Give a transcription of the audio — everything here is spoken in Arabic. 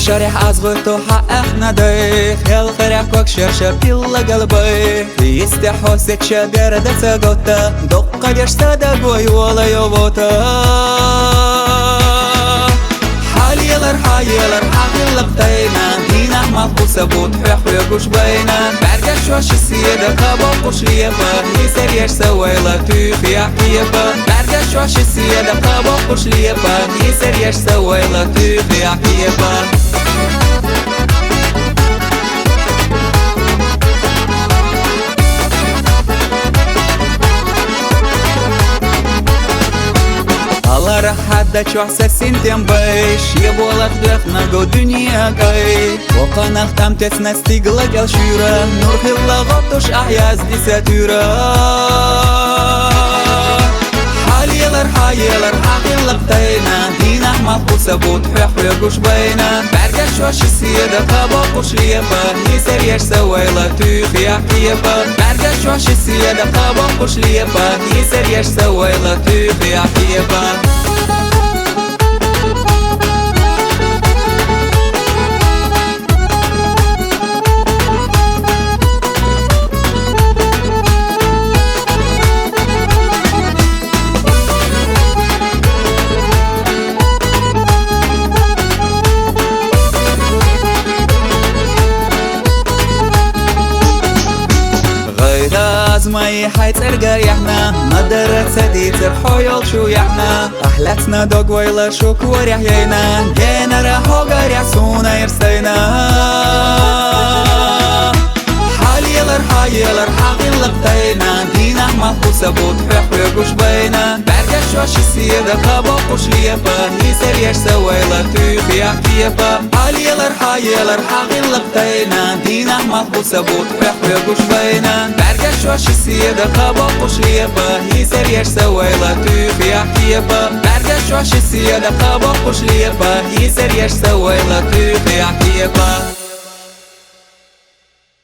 شرح أزغرتو حقق نديخ يل خرح كوك شرشة بيلا قلبي يستحوسك شبير دتا قوتا دقا يشتادا قوي ولا يوبوتا حاليلر حاقل قتينا دينا مضبوسة بوتحيح ويقوش بينا برقش واش السيدة قابا قشليبا يسر يش سويلا تيخي عكيبا برقش واش السيدة قابا قشليبا يسر يش سويلا تيخي عكيبا الله راح حدا شوحسك سنتين بيش يبولك دخنا جو دنيا كاي وقنا الختم تسنستيقلك الشيرة نور خلا غطش أحياز دي ساتورة حاليلر حاقل قتينا دينا مضبوسة بوتحيح ويقوش بينا برقش واش السيدة قابا قشليبا يسر يش سويلا تيخي عكيبا برقش واش السيدة قابا قشليبا يسر يش سويلا تيخي عكيبا ماي حيت ارقايحنا مدرت سدي ترحويل شو يحنا احلتنا دوق ويلا شوك وريحينا جينا راحو قريح سونا يرسينا حاليلر حاقل قتينا دينا مضبوسة بوتحيح ويقوش بينا برقش واش السيدة قابا قشليبا يسر يش سويلا تيخي عكيبا حاليلر حاقل قتينا دينا مضبوسة بوتحيح ويقوش بينا برقش واش السيدة قابا قشليبا يسر يش سويلا تيخي عكيبا برقش واش السيدة قابا قشليبا يسر يش سويلا تيخي عكيبا